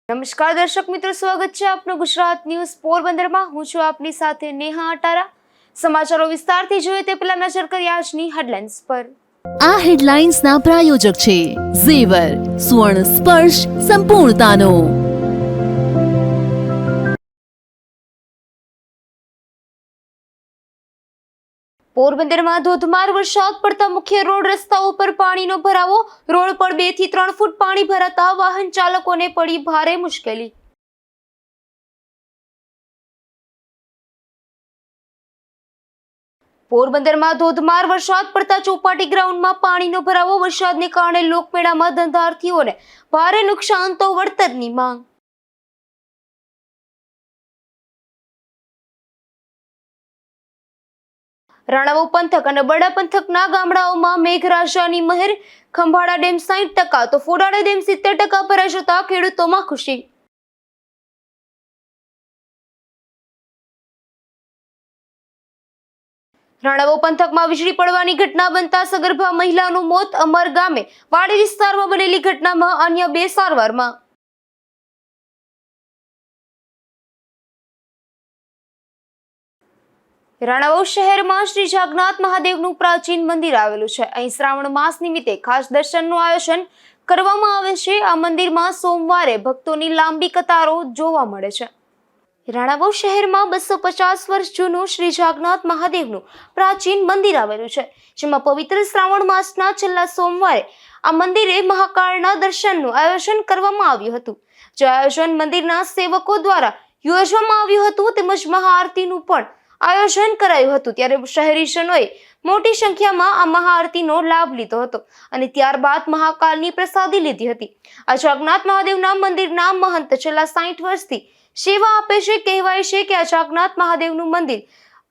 નમસ્કાર દર્શક મિત્રો, સ્વાગત છે આપનું ગુજરાત ન્યૂઝ પોરબંદરમાં। હું છું આપની સાથે નેહા અટારા। સમાચારો વિસ્તારથી જોઈએ તે પહેલા નજર કરીએ આજની હેડલાઇન્સ પર। આ હેડલાઇન્સના પ્રાયોજક છે ઝેવર, સુવર્ણ સ્પર્શ સંપૂર્ણતાનો। પોરબંદરમાં ધોધમાર વરસાદ પડતા મુખ્ય રોડ રસ્તાઓ પર પાણીનો ભરાવો। રોડ પર 2 થી 3 ફૂટ પાણી ભરાતા વાહન ચાલકોને પડી ભારે મુશ્કેલી। પોરબંદરમાં ધોધમાર વરસાદ પડતા ચોપાટી ગ્રાઉન્ડમાં પાણીનો ભરાવો। વરસાદને કારણે લોકમેળામાં ધંધાર્થીઓને ભારે નુકસાન તો વળતરની માંગ। રાણાવાવ પંથક અને બરડા પંથકના ગામડાઓમાં મેઘરાજાની મહેર। ખંભાળા ડેમ 60% તો ફોડાળા ડેમ 70% ભરાઈ જતા ખેડૂતોમાં ખુશી। રાણાવાવ પંથકમાં વીજળી પડવાની ઘટના બનતા સગર્ભા મહિલાનું મોત। અમર ગામે વાડી વિસ્તારમાં બનેલી ઘટનામાં અન્ય 2 સારવારમાં। રાણાવાવ શહેરમાં શ્રી જાગન્નાથ મહાદેવનું પ્રાચીન મંદિર આવેલું છે। અહીં શ્રાવણ માસ નિમિત્તે ખાસ દર્શનનું આયોજન કરવામાં આવે છે। આ મંદિરમાં સોમવારે ભક્તોની લાંબી કતારો જોવા મળે છે। રાણાવાવ શહેરમાં 250 વર્ષ જૂનું શ્રી જાગન્નાથ મહાદેવનું પ્રાચીન મંદિર આવેલું છે, જેમાં પવિત્ર શ્રાવણ માસના છેલ્લા સોમવારે આ મંદિરે મહાકાળના દર્શનનું આયોજન કરવામાં આવ્યું હતું। જે આયોજન મંદિરના સેવકો દ્વારા યોજવામાં આવ્યું હતું, તેમજ મહાઆરતીનું પણ આયોજન કરાયું હતું। ત્યારે શહેરીજનોએ મોટી સંખ્યામાં આ મહાઆરતીનો લાભ લીધો હતો અને ત્યારબાદ મહાકાલની પ્રસાદી લીધી હતી। આ જાગન્નાથ મહાદેવના મંદિરના મહંત છેલ્લા 60 વર્ષથી સેવા આપે છે। કહેવાય છે કે આ જાગન્નાથ મહાદેવનું મંદિર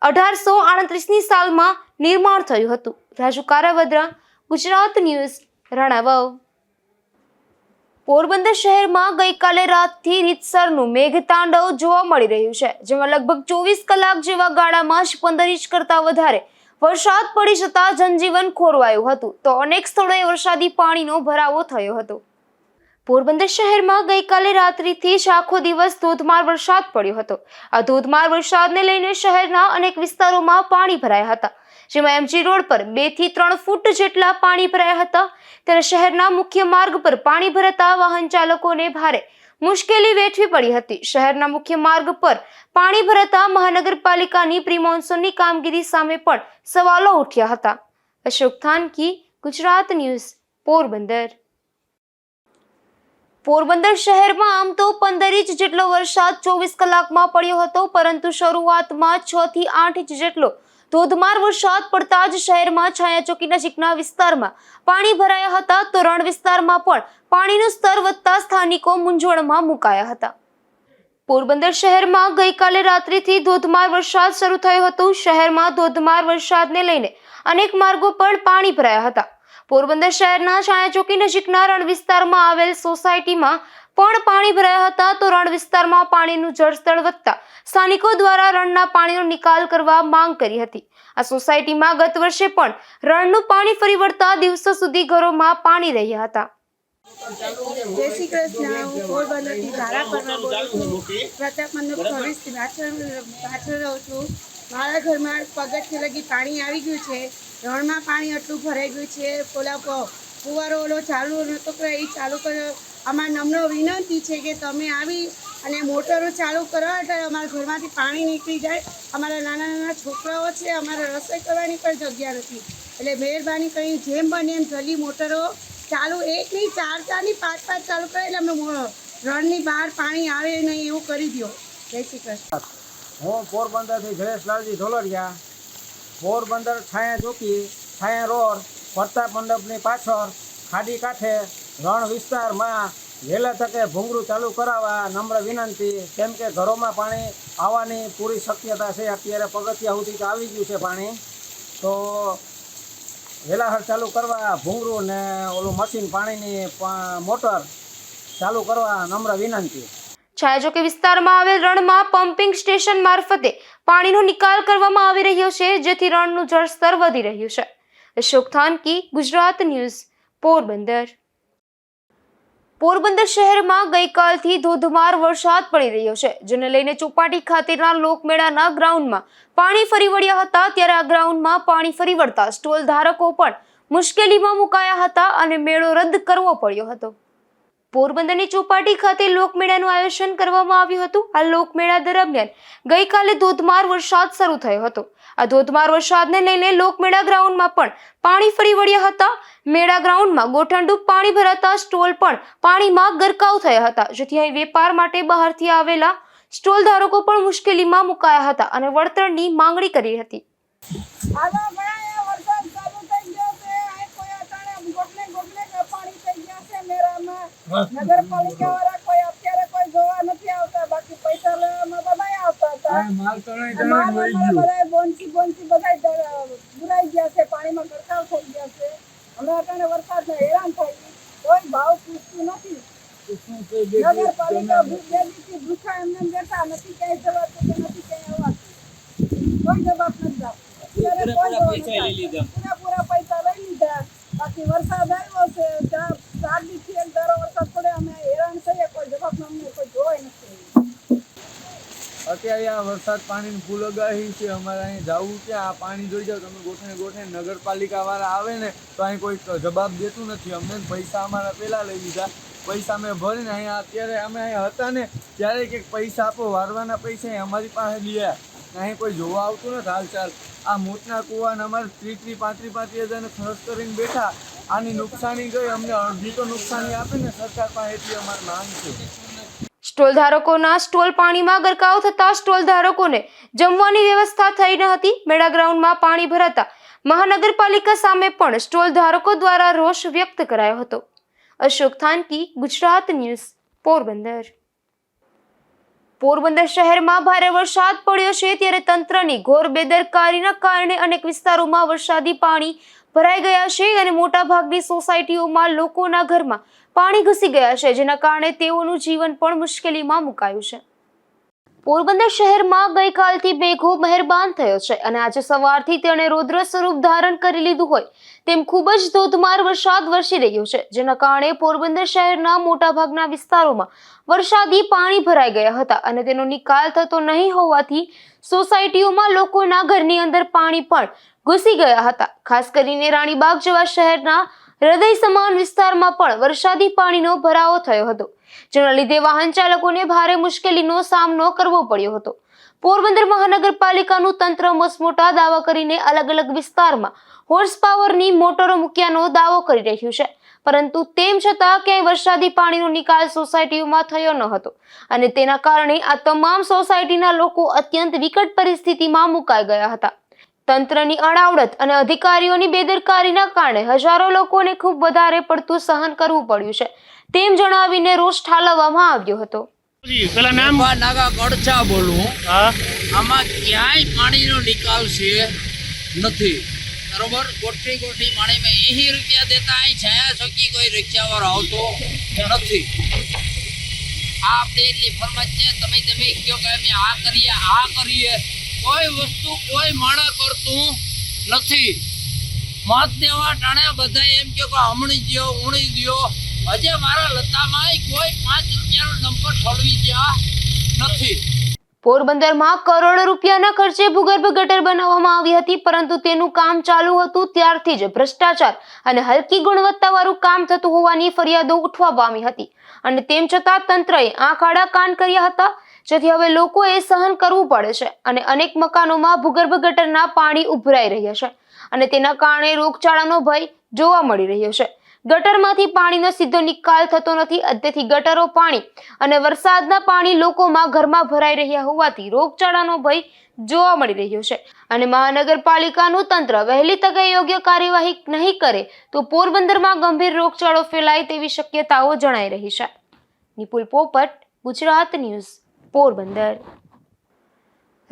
1838ની સાલમાં નિર્માણ થયું હતું। રાજુ કારાવદ્રા, ગુજરાત ન્યૂઝ, રાણાવાવ। પોરબંદર શહેરમાં ગઈકાલે રાતથી રીતસરનું મેઘતાંડવ જોવા મળી રહ્યું છે, જેમાં લગભગ 24 કલાક જેવા ગાળામાં જ 15 ઇંચ કરતાં વધારે વરસાદ પડી જતા જનજીવન ખોરવાયું હતું, તો અનેક સ્થળોએ વરસાદી પાણીનો ભરાવો થયો હતો। પોરબંદર શહેરમાં ગઈકાલે રાત્રિથી જ આખો દિવસ ધોધમાર વરસાદ પડ્યો હતો। આ ધોધમાર વરસાદને લઈને શહેરના અનેક વિસ્તારોમાં પાણી ભરાયા હતા, જેમાં એમજી રોડ પર 2 થી 3 ફૂટ જેટલા પાણી ભરાયા હતા। ત્યારે શહેરના મુખ્ય માર્ગ પર પાણી ભરાતા વાહન ચાલકોને ભારે મુશ્કેલી વેઠવી પડી હતી। શહેરના મુખ્ય માર્ગ પર પાણી ભરાતા મહાનગરપાલિકાની પ્રી મોન્સૂનની કામગીરી સામે પણ સવાલો ઉઠ્યા હતા। અશોક થાનકી, ગુજરાત ન્યૂઝ, પોરબંદર। પોરબંદર શહેરમાં આમ તો 15 ઇંચ જેટલો વરસાદ 24 કલાકમાં પડ્યો હતો, પરંતુ શરૂઆતમાં 6 થી 8 ઇંચ જેટલો ધોધમાર વરસાદ પડતા જ શહેરમાં છાયાચોકી નજીકના વિસ્તારમાં પાણી ભરાયા હતા, તો રણ વિસ્તારમાં પણ પાણીનું સ્તર વધતા સ્થાનિકો મૂંઝવણમાં મુકાયા હતા। પોરબંદર શહેરમાં ગઈકાલે રાત્રિથી ધોધમાર વરસાદ શરૂ થયો હતો। શહેરમાં ધોધમાર વરસાદને લઈને અનેક માર્ગો પર પાણી ભરાયા હતા। પોરબંદર શહેરના છાયાચોકી નજીકના રણ વિસ્તારમાં આવેલ સોસાયટીમાં પણ પાણી ભરાયા હતા, તો રણ વિસ્તારમાં પાણીનું જળસ્તર વધતા સ્થાનિકો દ્વારા રણના પાણીનો નિકાલ કરવા માંગ કરી હતી। આ સોસાયટીમાં ગત વર્ષે પણ રણનું પાણી ફરી વળતા દિવસો સુધી ઘરોમાં પાણી રહ્યા હતા। જય શ્રી કૃષ્ણ। હું પોરબંદરથી ધારા પરમાર બોલું છું। પ્રતાપ મંડપ 26થી પાછળ રહું છું। મારા ઘરમાં પગથિયે લગી પાણી આવી ગયું છે। રણમાં પાણી આટલું ભરાઈ ગયું છે। ફુવારો ઓલો ચાલુ નહોતો કર્યો, એ ચાલુ કર્યો। અમારી નમ્ર વિનંતી છે કે તમે આવી અને મોટરો ચાલુ કરો એટલે અમારા ઘરમાંથી પાણી નીકળી જાય। અમારા નાના નાના છોકરાઓ છે, અમારે રસોઈ કરવાની પણ જગ્યા નથી, એટલે મહેરબાની કરી જેમ બને એમ જલ્દી મોટરો ચાલુ, 1 નહીં 4 ની 5 ચાલુ કરે એટલે અમે રણની બહાર પાણી આવે નહીં એવું કરી દો। જય શ્રી કૃષ્ણ। હું પોરબંદરથી જયેશલાલજી ઢોલરિયા। પોરબંદર છાયા ચોકી, છાયા રોડ, પ્રતાપ મંડપની પાછળ ખાડી કાંઠે રણ વિસ્તારમાં વહેલા તકે ભૂંગળું ચાલુ કરાવવા નમ્ર વિનંતી, કેમ કે ઘરોમાં પાણી આવવાની પૂરી શક્યતા છે। અત્યારે પગથિયા સુધી તો આવી ગયું છે પાણી, તો વહેલાસર ચાલુ કરવા ભૂંગળું ને ઓલું મશીન પાણીની મોટર ચાલુ કરવા નમ્ર વિનંતી। છાયાચોકી વિસ્તારમાં આવેલ રણમાં પમ્પિંગ સ્ટેશન મારફતે પાણીનો નિકાલ કરવામાં આવી રહ્યો છે, જેથી રણનું જળસ્તર વધી રહ્યું છે। અશોક થાનકી, ગુજરાત ન્યૂઝ, પોરબંદર। પોરબંદર શહેરમાં ગઈકાલથી ધોધમાર વરસાદ પડી રહ્યો છે, જેને લઈને ચોપાટી ખાતેના લોકમેળાના ગ્રાઉન્ડમાં પાણી ફરી વળ્યા હતા. ત્યારે આ ગ્રાઉન્ડમાં પાણી ફરી વળતા સ્ટોલ ધારકો પણ મુશ્કેલીમાં મુકાયા હતા અને મેળો રદ કરવો પડ્યો હતો. પોરબંદરની ચોપાટી ખાતે લોકમેળાનું આયોજન કરવામાં આવ્યું હતું. આ લોકમેળા દરમિયાન ગઈકાલે ધોધમાર વરસાદ શરૂ થયો હતો. આ ધોધમાર વરસાદને લઈને લોકમેળા ગ્રાઉન્ડમાં પણ પાણી ફરી વળ્યા હતા. મેળા ગ્રાઉન્ડમાં ગોઠણડૂબ પાણી ભરાતા સ્ટોલ પણ પાણીમાં ગરકાવ થયા હતા, જેથી અહીં વેપાર માટે બહારથી આવેલા સ્ટોલ ધારકો પણ મુશ્કેલીમાં મુકાયા હતા અને વળતરની માંગણી કરી હતી. નગરપાલિકા વાળા કોઈ અત્યારે કોઈ જોવા નથી આવતા, બાકી પૈસા લેવામાં બધા આવતા હતા. બધા બોનસી બધા બુરાઈ ગયા છે, પાણીમાં ગરકાવ થઈ ગયા છે. અમે અટાણે વરસાદને હેરાન થઈ, કોઈ ભાવ પૂછતું નથી. નગરપાલિકા ભૂખા એમને બેઠા નથી, ક્યાંય જવાતું કે નથી ક્યાંય આવવાતું, કોઈ જવાબ નથી આપતો. અત્યારે કોઈ પૂરા પૈસા લઈ લીધા, બાકી વરસાદ આવ્યો છે 4 દિવસથી એક ધારો વરસાદ પડે, અમે હેરાન થઈએ, કોઈ જવાબ અમને કોઈ જોવાય નથી. અત્યારે આ વરસાદ પાણીની ફૂલ આગાહી છે. અમારે અહીં જવું ક્યાં? આ પાણી જોઈ જાવ તમે, ગોઠણે નગરપાલિકા વાળા આવે ને તો અહીં કોઈ જવાબ દેતું નથી. અમને પૈસા અમારા પહેલાં લઈ લીધા, પૈસા મેં ભરીને અહીંયા અત્યારે અમે અહીંયા હતા ને ત્યારે કંઈક પૈસા આપો, વારવાના પૈસા અમારી પાસે લીધા. અહીં કોઈ જોવા આવતું નથી હાલચાલ. આ મોટના કૂવાને અમારે 30-35 હજારને ખર્ચ કરીને બેઠા. આની નુકસાની ગઈ, અમને અડધી તો નુકસાની આપે ને સરકાર પાસે, એટલી અમારી માંગ છે. સ્ટોલ ધારકોના સ્ટોલ પાણીમાં ગરકાવ થતા સ્ટોલ ધારકોને જમવાની વ્યવસ્થા થઈ ન હતી. મેળા ગ્રાઉન્ડમાં પાણી ભરાતા મહાનગરપાલિકા સામે પણ સ્ટોલ ધારકો દ્વારા રોષ વ્યક્ત કરાયો હતો. અશોક થાનકી, ગુજરાત ન્યૂઝ, પોરબંદર. પોરબંદર શહેરમાં ભારે વરસાદ પડ્યો છે, ત્યારે તંત્રની ઘોર બેદરકારીના કારણે અનેક વિસ્તારોમાં વરસાદી પાણી ભરાઈ ગયા છે અને મોટાભાગની સોસાયટીઓમાં લોકોના ઘરમાં પાણી ઘૂસી ગયા છે, જેના કારણે તેઓનું જીવન પણ મુશ્કેલીમાં મુકાયું છે. પોરબંદર શહેરમાં ગઈકાલથી મેઘો મહેરબાન થયો છે અને આજે સવારથી તેણે રૌદ્ર સ્વરૂપ ધારણ કરી લીધું હોય તેમ ખૂબ જ ધોધમાર વરસાદ વરસી રહ્યો છે, જેના કારણે પોરબંદર શહેરના મોટાભાગના વિસ્તારોમાં વરસાદી પાણી ભરાઈ ગયા હતા અને તેનો નિકાલ થતો નહીં હોવાથી સોસાયટીઓમાં લોકોના ઘરની અંદર પાણી પણ ઘૂસી ગયા હતા. ખાસ કરીને રાણીબાગ જેવા શહેરના હૃદય સમાન વિસ્તારમાં પણ વરસાદી પાણીનો ભરાવો થયો હતો, જેના લીધે વાહન ચાલકોને ભારે મુશ્કેલીનો સામનો કરવો પડ્યો હતો. પોરબંદર મહાનગરપાલિકાનું તંત્ર મસમોટા દાવા કરીને અલગ અલગ વિસ્તારમાં હોર્સ પાવરની મોટરો મૂક્યાનો દાવો કરી રહ્યું છે, પરંતુ તેમ છતાં ક્યાંય વરસાદી પાણીનો નિકાલ સોસાયટીઓમાં થયો ન હતો અને તેના કારણે આ તમામ સોસાયટીના લોકો અત્યંત વિકટ પરિસ્થિતિમાં મુકાઈ ગયા હતા. તંત્રની અણાવડત અને અધિકારીઓની બેદરકારીના કારણે હજારો લોકોને ખૂબ વધારે પડતું સહન કરવું પડ્યું છે, તેમ જણાવીને રોષ ઠાલવવામાં આવ્યો હતો. નાગા ગડચા બોલું. આમાં ક્યાંય પાણીનો નિકાલ છે નથી, બરોબર. ગોઠી પાણીમાં 80 રૂપિયા દેતા અહીં છાયા ચોકી કોઈ રિક્ષાવાળો આવતો નથી. આ આપણે એટલી ફરમાજ છે, તમે કહો કે અમે આ કરીએ, કોઈ વસ્તુ કોઈ માણા કરતું નથી. મત દેવા ટાણે બધા એમ કે હમણી દો ઉણી દો. હજે મારા લતામાં કોઈ 5 રૂપિયાનો નંબર ઠોળવી ગયા નથી. પોરબંદરમાં કરોડો રૂપિયાના ખર્ચે ભૂગર્ભ ગટર બનાવવામાં આવી હતી, પરંતુ તેનું કામ ચાલુ હતું ત્યારથી જ ભ્રષ્ટાચાર અને હલકી ગુણવત્તાવાળું કામ થતું હોવાની ફરિયાદો ઉઠવા પામી હતી અને તેમ છતાં તંત્રએ આંખ આડા કાન કર્યા હતા, જેથી હવે લોકોએ સહન કરવું પડે છે અને અનેક મકાનોમાં ભૂગર્ભ ગટરના પાણી ઉભરાઈ રહ્યા છે અને તેના કારણે રોગચાળાનો ભય જોવા મળી રહ્યો છે. ગટરમાંથી પાણીનો સીધો નિકાલ થતો નથી, તેથી ગટરો પાણી અને વરસાદના પાણી લોકોમાં ઘરમાં ભરાઈ રહ્યા હોવાથી રોગચાળાનો ભય જોવા મળી રહ્યો છે અને મહાનગરપાલિકાનું તંત્ર વહેલી તકે યોગ્ય કાર્યવાહી નહીં કરે તો પોરબંદરમાં ગંભીર રોગચાળો ફેલાય તેવી શક્યતાઓ જણાઈ રહી છે. નિપુલ પોપટ, ગુજરાત ન્યૂઝ, પોરબંદર.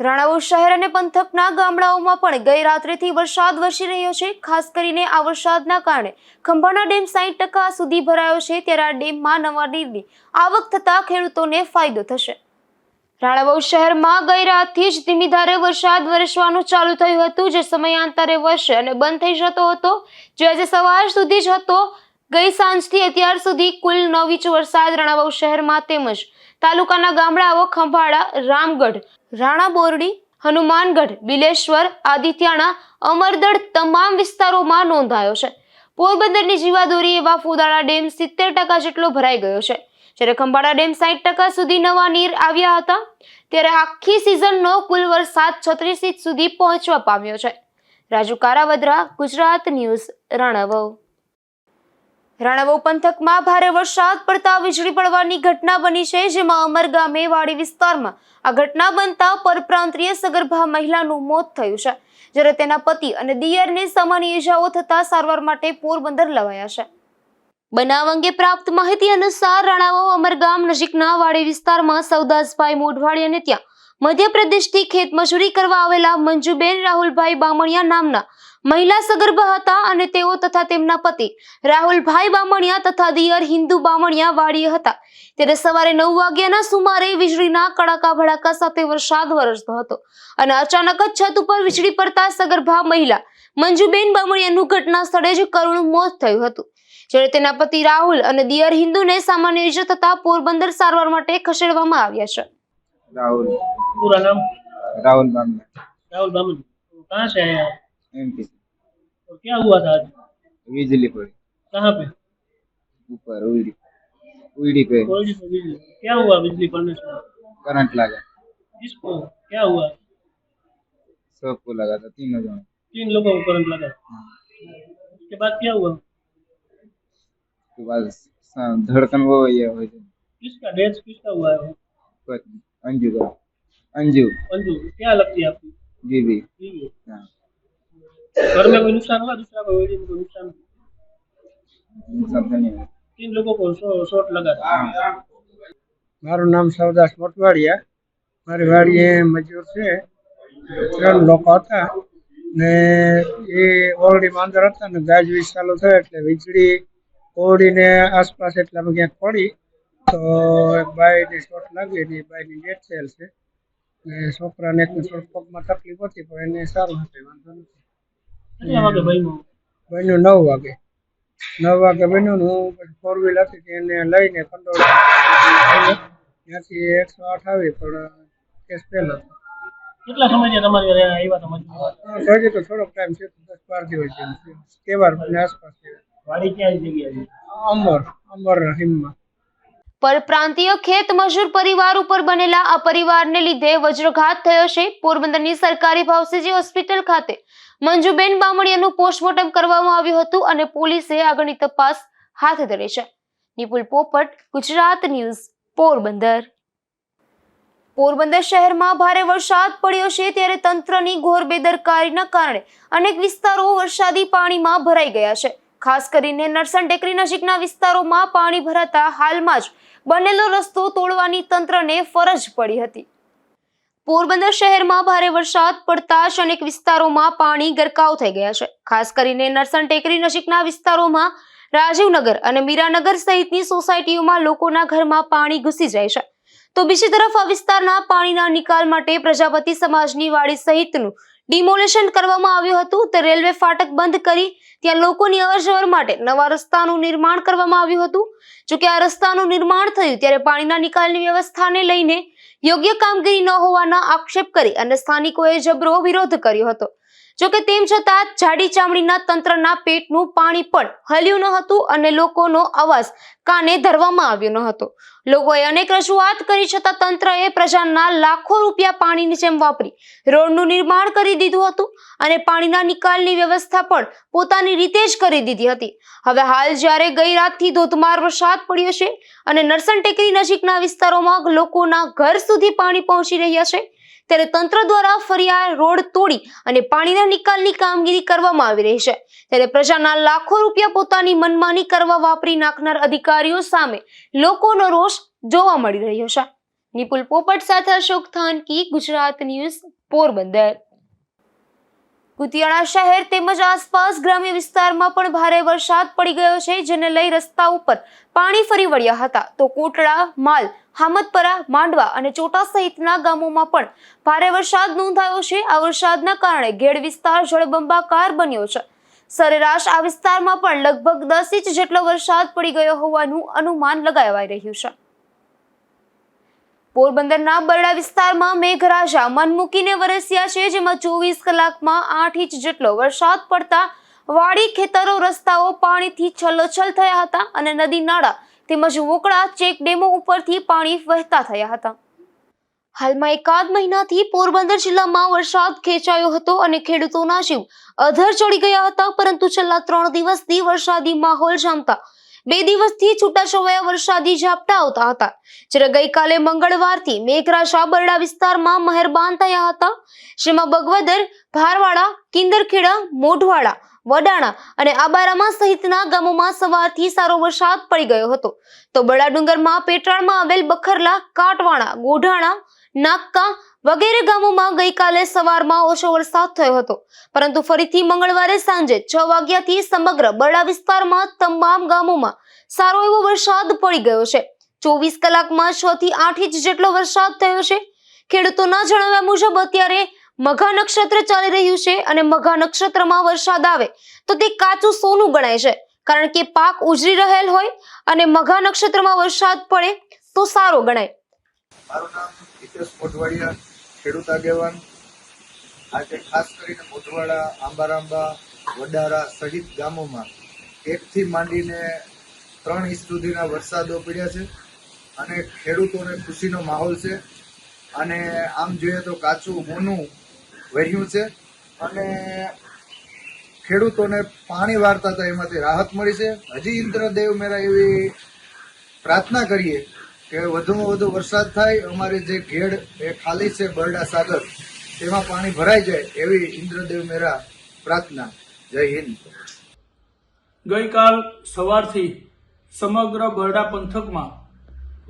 રાણાવાવ શહેર અને પંથકના ગામડાઓમાં પણ ગઈ રાત્રેથી વરસાદ વરસી રહ્યો છે. ખાસ કરીને આ વરસાદના કારણે ખંભાળા ડેમ 60% સુધી ભરાયો છે, ત્યારે આ ડેમમાં નવા નીરની આવક થતા ખેડૂતોને ફાયદો થશે. રાણાવાવ શહેરમાં ગઈ રાતથી જ ધીમી ધારે વરસાદ વરસવાનું ચાલુ થયું હતું, જે સમયાંતરે વરસે અને બંધ થઈ જતો હતો, જે આજે સવાર સુધી જ હતો. ગઈ સાંજથી અત્યાર સુધી કુલ 9 ઇંચ વરસાદ રાણાવાવ શહેરમાં તેમજ તાલુકાના ગામડાઓ ખંભાળા, રામગઢ, રાણા બોરડી, હનુમાનગઢ, બિલેશ્વર, આદિત્યાણા, અમરદળ તમામ વિસ્તારોમાં નોંધાયો છે. પોરબંદરની જીવાદોરી એવા ફુદાળા ડેમ 70% જેટલો ભરાઈ ગયો છે, જ્યારે ખંભાળા ડેમ 60% સુધી નવા નીર આવ્યા હતા. ત્યારે આખી સિઝનનો કુલ વરસાદ 36 ઇંચ સુધી પહોંચવા પામ્યો છે. રાજુ કારાવદરા, ગુજરાત ન્યૂઝ, રાણાવાવ. રાણાવાવ પંથકમાં ભારે વરસાદ પડતા વીજળી પડવાની ઘટના બની છે, જેમાં અમર ગામે વાડી વિસ્તારમાં આ ઘટના બનતા પરપ્રાંતીય સગર્ભા મહિલાનું મોત થયું છે, જ્યારે તેના પતિ અને દિયરને સામાન્ય ઇજાઓ થતા સારવાર માટે પોરબંદર લવાયા છે. બનાવ અંગે પ્રાપ્ત માહિતી અનુસાર રાણાવાવ અમરગામ નજીકના વાડી વિસ્તારમાં સૌદાસભાઈ મોઢવાડી અને ત્યાં મધ્યપ્રદેશથી ખેતમજૂરી કરવા આવેલા મંજુબેન રાહુલભાઈ બામણિયા નામના મહિલા સગર્ભા હતા અને તેઓ તથા તેમના પતિ રાહુલભાઈ બામણિયા તથા દિયર હિન્દુ બામણિયા વાડીએ હતા. ત્યારે સવારે 9 વાગ્યાના સુમારે વીજળીના કડાકા ભડાકા સાથે વરસાદ વરસતો હતો અને અચાનક જ છત ઉપર વીજળી પડતા સગર્ભા મહિલા મંજુબેન બામણિયાનું ઘટના સ્થળે જ કરુણ મોત થયું હતું, જ્યારે તેના પતિ રાહુલ અને દિયર હિન્દુને સામાન્ય ઇજા થતા પોરબંદર સારવાર માટે ખસેડવામાં આવ્યા છે. राहुल पूरा नाम राहुल बामन राहुल बामन. कहाँ से आए आप एमपी और क्या हुआ था आज? बिजली पड़ी कहाँ पे? ऊपर उड़ी पे कोयली पे बिजली. क्या हुआ बिजली पड़ने से? करंट लगा, किसको क्या हुआ? सबको लगा था, तीनों जन. 3 लोगों को करंट लगा. उसके बाद क्या हुआ? उसके बाद धड़कन वो ये हो जाए. किसका डेथ किसका हुआ है? अंजू का अंजू अंजू. क्या लगती है आपकी बीबी. बीवी? हाँ, घर में कोई नुकसान हुआ? दूसरा कोई वेडिंग में कोई नुकसान? नुकसान तो नहीं हुआ. 3 लोगों को शॉट लगा था. મારું નામ સૌદાસ મોટવાડિયા. મારી વાડીએ મજૂર છે, 3 લોકો હતા ને એ ઓરડીમાં અંદર હતા ને ગાજવીજ ચાલુ થયો એટલે વીજળી ઓરડીને આસપાસ એટલામાં ક્યાંક પડી તો એક બાઈને શોટ લાગી ને એ બાઈની ડેથ થયેલ છે ને છોકરાને એકને થોડુંક પગમાં તકલીફ હતી પણ એને સારું હતું, વાંધો નથી. કેટલા વાગે ભાઈનું? બન્યું 9 વાગે. 9 વાગે બન્યું ને હું પછી 4 વ્હીલ હતી તેને લઈને કંડોળા ત્યાંથી 108 આવી પણ કેસ ફેલ હતો. કેટલા સમય તમારે ઘરે આવ્યા હતા મજૂર? હજી તો થોડોક ટાઈમ છે, 10-12 દિવસ જેમ છે. તહેવાર ની આસપાસ છે. વાડી ક્યાં જગ્યાએ છે? અમર રહીમમાં. પરપ્રાંતીય ખેત મજૂર પરિવાર ઉપર બનેલા આ પરિવારને લીધે વજ્રઘાત થયો છે. પોરબંદરની સરકારી ભાવસીજી હોસ્પિટલ ખાતે મંજુબેન બામણિયાનું પોસ્ટમોર્ટમ કરવામાં આવ્યું હતું અને પોલીસે આગળની તપાસ હાથ ધરી છે. નિપુલ પોપટ, ગુજરાત ન્યૂઝ, પોરબંદર. પોરબંદર શહેરમાં ભારે વરસાદ પડ્યો છે, ત્યારે તંત્રની ઘોર બેદરકારીના કારણે અનેક વિસ્તારો વરસાદી પાણીમાં ભરાઈ ગયા છે. ખાસ કરીને નરસણ ટેકરી નજીકના વિસ્તારોમાં પાણી ભરાતા હાલમાં જ બનેલો રસ્તો તોડવાની તંત્રને ફરજ પડી હતી. પોરબંદર શહેરમાં ભારે વરસાદ પડતા જ અનેક વિસ્તારોમાં પાણી ગરકાવ થઈ ગયા છે. ખાસ કરીને નરસણ ટેકરી નજીકના વિસ્તારોમાં રાજીવનગર અને મીરાનગર સહિતની સોસાયટીઓમાં લોકોના ઘરમાં પાણી ઘૂસી જાય છે, તો બીજી તરફ આ વિસ્તારના પાણીના નિકાલ માટે પ્રજાપતિ સમાજની વાડી સહિતનું ડિમોલેશન કરવામાં આવ્યું હતું. તે રેલવે ફાટક બંધ કરી ત્યાં લોકોની અવરજવર માટે નવા રસ્તાનું નિર્માણ કરવામાં આવ્યું હતું. જોકે આ રસ્તાનું નિર્માણ થયું ત્યારે પાણીના નિકાલની વ્યવસ્થાને લઈને યોગ્ય કામગીરી ન હોવાના આક્ષેપ કરી અને સ્થાનિકોએ જબરો વિરોધ કર્યો હતો. જોકે તેમ છતાં જાડી ચામડીના તંત્રના પેટનું પાણી પણ હલ્યું ન હતું અને લોકોનો અવાજ કાને ધરવામાં આવ્યો ન હતો. લોકોએ અનેક રજૂઆત કરી છતાં તંત્રએ પ્રજાના લાખો રૂપિયા પાણીની જેમ વાપરી રોડનું નિર્માણ કરી દીધું હતું અને પાણીના નિકાલની વ્યવસ્થા પણ પોતાની રીતે જ કરી દીધી હતી. હવે હાલ જ્યારે ગઈ રાતથી ધોધમાર વરસાદ પડ્યો છે અને નરસણ ટેકરી નજીકના વિસ્તારોમાં લોકોના ઘર સુધી પાણી પહોંચી રહ્યા છે, ત્યારે તંત્ર દ્વારા ફરી આ રોડ તોડી અને પાણીના નિકાલની કામગીરી કરવામાં આવી રહી છે. ત્યારે પ્રજાના લાખો રૂપિયા પોતાની મનમાની કરવા વાપરી નાખનાર અધિકારીઓ સામે લોકોનો રોષ જોવા મળી રહ્યો છે. નિપુલ પોપટ સાથે અશોક થાનકી, ગુજરાત ન્યૂઝ, પોરબંદર. કુતિયાણા શહેર તેમજ આસપાસ ગ્રામ્ય વિસ્તારમાં પણ ભારે વરસાદ પડી ગયો છે, જેને લઈ રસ્તા ઉપર પાણી ફરી વળ્યા હતા. તો કોટડા, માલ, હામદપરા, માંડવા અને ચોટા સહિતના ગામોમાં પણ ભારે વરસાદ નોંધાયો છે. આ વરસાદના કારણે ઘેડ વિસ્તાર જળબંબાકાર બન્યો છે. સરેરાશ આ વિસ્તારમાં પણ લગભગ 10 ઇંચ જેટલો વરસાદ પડી ગયો હોવાનું અનુમાન લગાવાઈ રહ્યું છે. પોરબંદરના બરડા વિસ્તારમાં મેઘરાજા મન મૂકીને વરસ્યા છે, જેમાં 24 કલાકમાં 8 ઇંચ જેટલો વરસાદ પડતા વાડી, ખેતરો, રસ્તાઓ પાણીથી છલોછલ થયા હતા અને નદી, નાળા તેમજ વોકળા ચેક ડેમો ઉપરથી પાણી વહેતા થયા હતા. હાલમાં એકાદ મહિનાથી પોરબંદર જિલ્લામાં વરસાદ ખેંચાયો હતો અને ખેડૂતોના જીવ અધર ચડી ગયા હતા, પરંતુ છેલ્લા 3 દિવસથી વરસાદી માહોલ જામતા 2 દિવસથી છૂટાછવાયા વરસાદી ઝાપટા આવતા હતા. જ્યારે ગઈકાલે મંગળવારથી મેઘરાજા બરડા વિસ્તારમાં મહેરબાન થયા હતા, જેમાં બગવદર, ભારવાડા, કિંદરખેડા, મોઢવાડા, વડાણા અને આબારામાં સહિતના ગામોમાં સવારથી સારો વરસાદ પડી ગયો હતો. તો બરડા ડુંગરમાં પેટાળમાં આવેલ બખરલા, કાટવાણા, ગોઢાણા, નાક્કા વગેરે ગામોમાં ગઈકાલે સવારમાં ઓછો વરસાદ થયો હતો, પરંતુ ફરીથી મંગળવારે સાંજે 6 વાગ્યાથી સમગ્ર બરડા વિસ્તારમાં તમામ ગામોમાં સારો એવો વરસાદ પડી ગયો છે. 24 કલાકમાં 6 થી 8 ઇંચ જેટલો વરસાદ થયો છે. ખેડૂતોના જણાવ્યા મુજબ અત્યારે મઘા નક્ષત્ર ચાલી રહ્યું છે અને મઘા નક્ષત્રમાં વરસાદ આવે તો તે કાચું સોનું ગણાય છે, કારણ કે પાક ઉજરી રહેલ હોય અને મઘા નક્ષત્રમાં વરસાદ પડે તો સારો ગણાય. મારું નામ હિતેશ મોઢવાડિયા, ખેડૂત આગેવાન. આજે ખાસ કરીને મોઢવાડા, આંબારાંબા, વડારા સહિત ગામોમાં 1 થી માંડીને 3 ઇંચ સુધીના વરસાદો પડ્યા છે અને ખેડૂતોને ખુશીનો માહોલ છે. અને આમ જોઈએ તો કાચું હોનું વર્યું છે અને ખેડૂતોને પાણી વારતા હતા એમાંથી રાહત મળી છે. હજી ઇન્દ્રદેવ મેરા એવી પ્રાર્થના કરીએ કે વધુમાં વધુ વરસાદ થાય, અમારી જે ઘેડ એ ખાલી છે બરડા સાગર તેમાં પાણી ભરાઈ જાય એવી ઇન્દ્રદેવ મેરા પ્રાર્થના. જય હિન્દ. ગઈકાલ સવારથી સમગ્ર બરડા પંથકમાં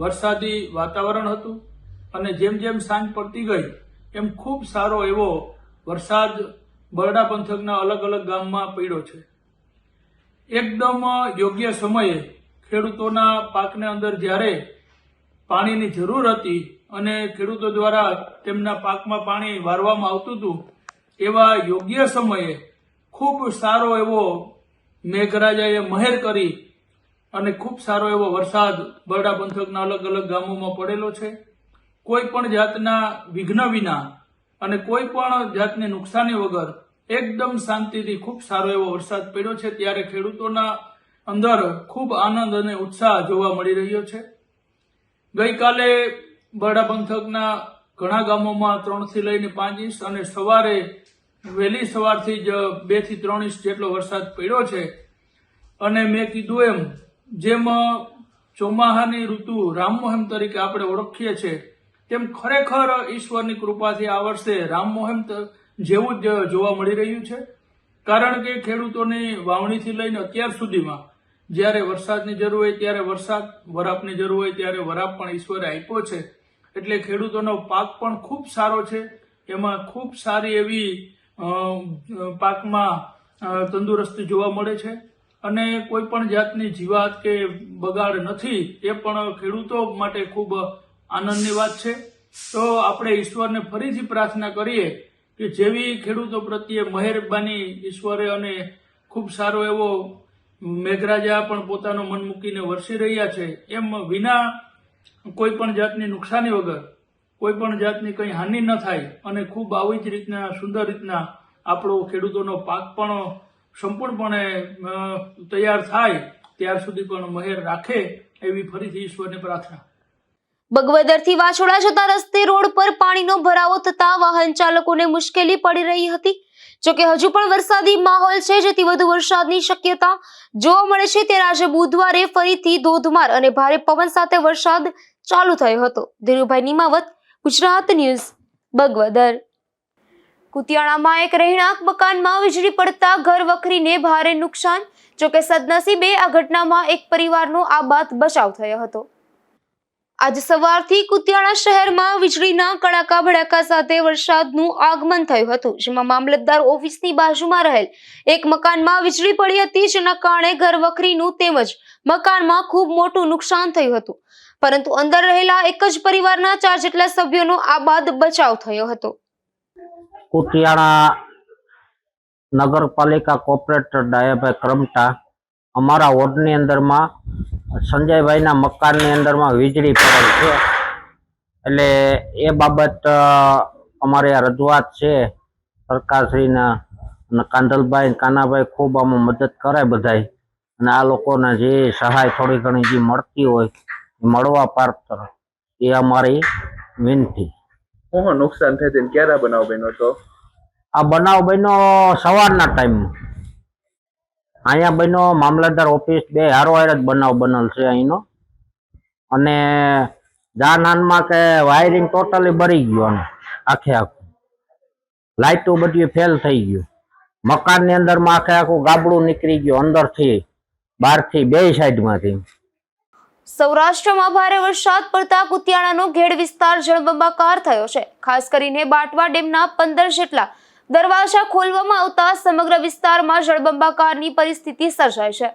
વરસાદી વાતાવરણ હતું અને જેમ જેમ સાંજ પડતી ગઈ એમ ખૂબ સારો એવો વરસાદ બરડા પંથકના અલગ અલગ ગામમાં પડ્યો છે. એકદમ યોગ્ય સમયે ખેડૂતોના પાકને અંદર જ્યારે પાણીની જરૂર હતી અને ખેડૂતો દ્વારા તેમના પાકમાં પાણી વારવામાં આવતું હતું, એવા યોગ્ય સમયે ખૂબ સારો એવો મેઘરાજાએ મહેર કરી અને ખૂબ સારો એવો વરસાદ બરડા પંથકના અલગ અલગ ગામોમાં પડેલો છે. કોઈ પણ જાતના વિઘ્ન વિના અને કોઈ પણ જાતની નુકસાની વગર એકદમ શાંતિથી ખૂબ સારો એવો વરસાદ પડ્યો છે. ત્યારે ખેડૂતોના અંદર ખૂબ આનંદ અને ઉત્સાહ જોવા મળી રહ્યો છે. ગઈકાલે બરડા પંથકના ઘણા ગામોમાં 3 થી લઈને 5 ઇંચ અને સવારે વહેલી સવારથી જ 2 થી 3 ઇંચ જેટલો વરસાદ પડ્યો છે. અને મેં કીધું એમ, જેમ ચોમાહાની ઋતુ રામમોહમ તરીકે આપણે ઓળખીએ છીએ, તેમ ખરેખર ઈશ્વરની કૃપાથી આ વર્ષે રામમોહમ જેવું જ જોવા મળી રહ્યું છે. કારણ કે ખેડૂતોની વાવણીથી લઈને અત્યાર સુધીમાં જ્યારે વરસાદની જરૂર હોય ત્યારે વરસાદ, વરાપની જરૂર હોય ત્યારે વરાપ પણ ઈશ્વરે આપ્યો છે. એટલે ખેડૂતોનો પાક પણ ખૂબ સારો છે. એમાં ખૂબ સારી એવી પાકમાં તંદુરસ્તી જોવા મળે છે અને કોઈ પણ જાતની જીવાત કે બગાડ નથી. એ પણ ખેડૂતો માટે ખૂબ આનંદની વાત છે. તો આપણે ઈશ્વરને ફરીથી પ્રાર્થના કરીએ કે જેવી ખેડૂતો પ્રત્યે મહેરબાની ઈશ્વરે અને ખૂબ સારો એવો મેઘરાજા પણ પોતાનો મન મૂકીને વરસી રહ્યા છે, એમ વિના કોઈ પણ જાતની નુકસાની વગર, કોઈ પણ જાતની કંઈ હાનિ ન થાય અને ખૂબ આવી જ રીતના સુંદર રીતના આપણો ખેડૂતોનો પાક પણ સંપૂર્ણપણે તૈયાર થાય ત્યાર સુધી પણ મહેર રાખે એવી ફરીથી ઈશ્વરને પ્રાર્થના. બગવદરથી વાછોડા જતા રસ્તે રોડ પર પાણીનો ભરાવો થતા વાહન ચાલકોને મુશ્કેલી પડી રહી હતી. જોકે હજુ પણ વરસાદી માહોલ છે, જેથી વધુ વરસાદની શક્યતા જોવા મળે છે. ત્યારે આજે બુધવારે ફરીથી ધોધમાર અને ભારે પવન સાથે વરસાદ ચાલુ થયો હતો. ધીરુભાઈ નિમાવત, ગુજરાત ન્યૂઝ, બગવદર. કુતિયાણામાં એક રહેણાંક મકાનમાં વીજળી પડતા ઘર વખરીને ભારે નુકસાન. જોકે સદનસીબે આ ઘટનામાં એક પરિવારનો આબાદ બચાવ થયો હતો. આજ સવારથી કુતિયાણા શહેરમાં વીજળીના કડાકા ભડાકા સાથે વરસાદનું આગમન થયું હતું, જેમાં મામલતદાર ઓફિસની બાજુમાં રહેલ એક મકાનમાં વીજળી પડી હતી, જેના કારણે ઘર વખરીનું તેમજ મકાનમાં ખૂબ મોટું નુકસાન થયું હતું. પરંતુ અંદર રહેલા એક જ પરિવારના 4 જેટલા સભ્યોનો આબાદ બચાવ થયો હતો. કુતિયાણા નગરપાલિકા કોર્પોરેટર ડાયાભાઈ ક્રમટા અમારા વોર્ડની અંદરમાં સંજયભાઈના મકાનની અંદરમાં વીજળી પડેલ છે, એટલે એ બાબત અમારી આ રજૂઆત છે સરકારશ્રીના. અને કાંધલભાઈ કાનાભાઈ ખૂબ આમાં મદદ કરે બધાય, અને આ લોકોને જે સહાય થોડી ઘણી જે મળતી હોય એ મળવા પાત્ર એ અમારી વિનંતી. શું નુકસાન થાય છે, ક્યારે બનાવ બન્યો હતો? આ બનાવ બન્યો સવારના ટાઈમમાં. અહીંયા બન્યો મામલતદાર ઓફિસ બે હારવાર જ બનાવ બનેલ છે અહીંનો. અને જાનહાનમાં કે વાયરિંગ ટોટલી બળી ગયું, આખે આખું લાઇટો બધી ફેલ થઈ ગયું. મકાનની અંદરમાં આખે આખું ગાબડું નીકળી ગયું, અંદરથી બહારથી બે સાઈડમાંથી. સૌરાષ્ટ્રમાં ભારે વરસાદ પડતા કુતિયાણાનો ઘેડ વિસ્તાર જળબંબાકાર થયો છે. ખાસ કરીને બાટવા ડેમના 15 જેટલા દરવાજા ખોલવામાં આવતા સમગ્ર વિસ્તારમાં જળબંબાકારની પરિસ્થિતિ સર્જાઈ છે.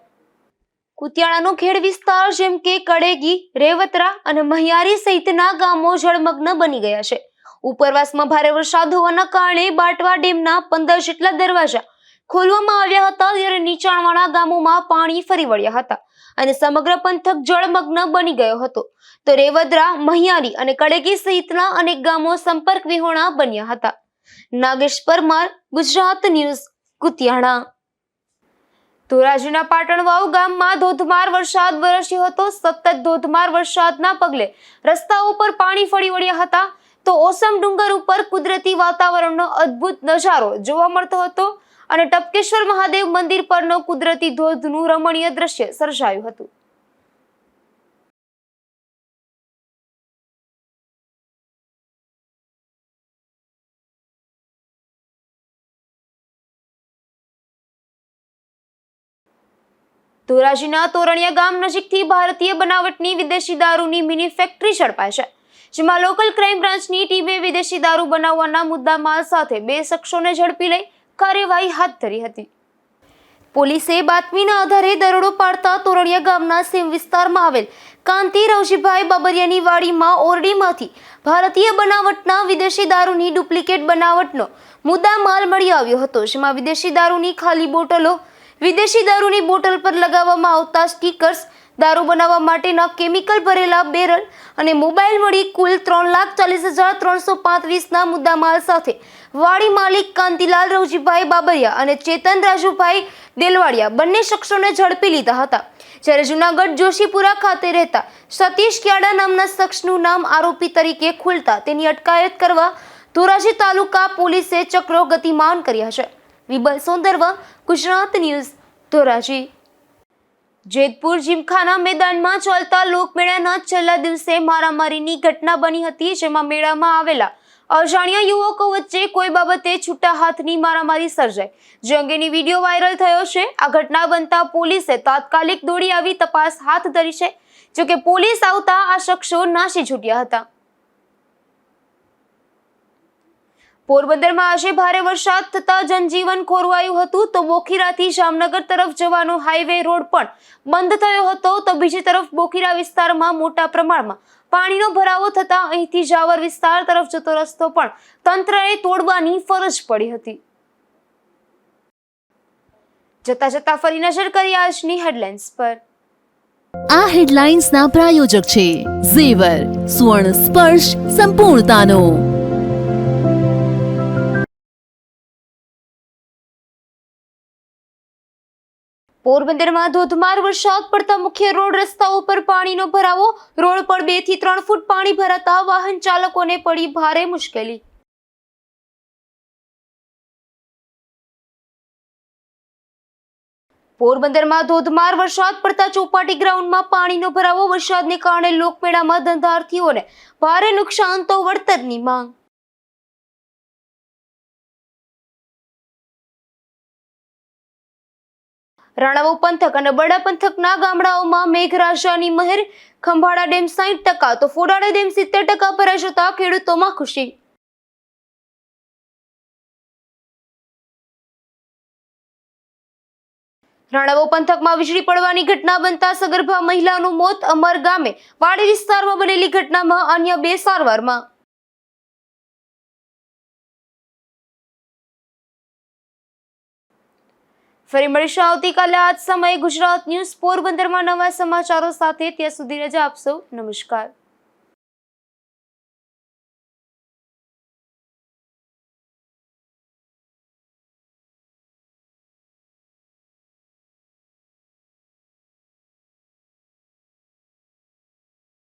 કુતિયાણાનો ઘેડ વિસ્તાર જેમ કે કડેગી, રેવતરા અને મહિયારી સહિતના ગામો જળમગ્ન બની ગયા છે. ઉપરવાસમાં ભારે વરસાદ હોવાના કારણે બાટવા ડેમના 15 જેટલા દરવાજા ખોલવામાં આવ્યા હતા, ત્યારે નીચાણવાળા ગામોમાં પાણી ફરી વળ્યા હતા અને સમગ્ર પંથક જળમગ્ન બની ગયો હતો. તો રેવદરા, મહિયારી અને કડેગી સહિતના અનેક ગામો સંપર્ક વિહોણા બન્યા હતા. નાગેશ પરમાર, ગુજરાત ન્યૂઝ, કુતિયાણા. ધોરાજીના પાટણવાવ ગામમાં ધોધમાર વરસાદ વરસ્યો હતો. સતત ધોધમાર વરસાદના પગલે રસ્તાઓ પર પાણી ફરી વળ્યા હતા. તો ઓસમ ડુંગર ઉપર કુદરતી વાતાવરણનો અદ્ભુત નજારો જોવા મળતો હતો અને ટપકેશ્વર મહાદેવ મંદિર પરનો કુદરતી ધોધનું રમણીય દ્રશ્ય સર્જાયું હતું. ધોરાજીના તોરણિયા ગામ નજીકથી ભારતીય બનાવટની વિદેશી દારૂની મિની ફેક્ટરી ઝડપાઈ છે, જેમાં લોકલ ક્રાઇમ બ્રાન્ચની ટીમે વિદેશી દારૂ બનાવવાના મુદ્દામાલ સાથે 2 શખ્સોને ઝડપી લઈ કાર્યવાહી હાથ ધરી હતી. પોલીસે બાતમીના આધારે દરોડો પાડતા તોરણિયા ગામના સીમ વિસ્તારમાં આવેલ કાંતિ રવજીભાઈ બાબરિયાની વાડીમાં ઓરડીમાંથી ભારતીય બનાવટના વિદેશી દારૂની ડુપ્લિકેટ બનાવટનો મુદ્દામાલ મળી આવ્યો હતો, જેમાં વિદેશી દારૂની ખાલી બોટલો, વિદેશી દારૂની બોટલ પર લગાવવામાં આવતા સ્ટીકર્સ, દારૂ બનાવવા માટેના કેમિકલ ભરેલા બેરલ અને મોબાઈલ મળી કુલ 3,40,335ના મુદ્દામાલ સાથે વાડી માલિક કાંતિલાલ રવજીભાઈ બાબરિયા અને ચેતન રાજુભાઈ દેલવાડિયા બંને શખ્સોને ઝડપી લીધા હતા. જ્યારે જૂનાગઢ જોશીપુરા ખાતે રહેતા સતીશ ક્યાડા નામના શખ્સનું નામ આરોપી તરીકે ખુલતા તેની અટકાયત કરવા ધોરાજી તાલુકા પોલીસે ચક્રો ગતિમાન કર્યા છે. વિબલ સોંદરવા, ગુજરાત ન્યૂઝ, ધોરાજી. જેતપુર જીમખાના મેદાનમાં ચાલતા લોકમેળાના છેલ્લા દિવસે મારામારીની ઘટના બની હતી, જેમાં મેળામાં આવેલા અજાણ્યા યુવકો વચ્ચે કોઈ બાબતે છૂટા હાથની મારામારી સર્જાઈ, જે અંગેની વિડીયો વાયરલ થયો છે. આ ઘટના બનતા પોલીસે તાત્કાલિક દોડી આવી તપાસ હાથ ધરી છે, જોકે પોલીસ આવતા આ શખ્સો નાસી છૂટ્યા હતા. પોરબંદરમાં આજે ભારે વરસાદ થતા જનજીવન ખોરવાયું હતું. તો બોખીરાથી જામનગર તરફ જવાનો હાઈવે રોડ પણ બંધ થયો હતો. તો બીજી તરફ બોખીરા વિસ્તારમાં મોટા પ્રમાણમાં પાણીનો ભરાવો થતા અહીંથી જાવર વિસ્તાર તરફ જતો રસ્તો પણ તંત્રએ તોડવાની ફરજ પડી હતી. જતા જતા ફરી નજર કરી આજની હેડલાઇન્સ પર. આ હેડલાઇન્સના પ્રાયોજક છે ઝેવર, સુવર્ણ સ્પર્શ સંપૂર્ણતાનો. પોરબંદરમાં ધોધમાર વરસાદ પડતા મુખ્ય રોડ રસ્તાઓ પર પાણીનો ભરાવો. રોડ પર 2 થી 3 ફૂટ પાણી ભરાતા વાહન ચાલકોને પડી ભારે મુશ્કેલી. પોરબંદરમાં ધોધમાર વરસાદ પડતા ચોપાટી ગ્રાઉન્ડમાં પાણીનો ભરાવો. વરસાદને કારણે લોકમેળામાં ધંધાર્થીઓને ભારે નુકસાન, તો વળતરની માંગ. રાણાવો પંથક અને બરડા પંથકના ગામડાઓમાં મેઘરાજાની મહેર. ખંભાળા ડેમ 60%, તો ફોડાળા ડેમ 70% ભરાઈ જતા ખેડૂતોમાં ખુશી. રાણાવો પંથકમાં વીજળી પડવાની ઘટના બનતા સગર્ભા મહિલાનું મોત. અમર ગામે વાડી વિસ્તારમાં બનેલી ઘટનામાં અન્ય 2 સારવારમાં. ફરી મળીશું આવતીકાલે આ જ સમયે ગુજરાત ન્યૂઝ પોરબંદરમાં નવા સમાચારો સાથે. ત્યાં સુધી રજા આપશો. નમસ્કાર.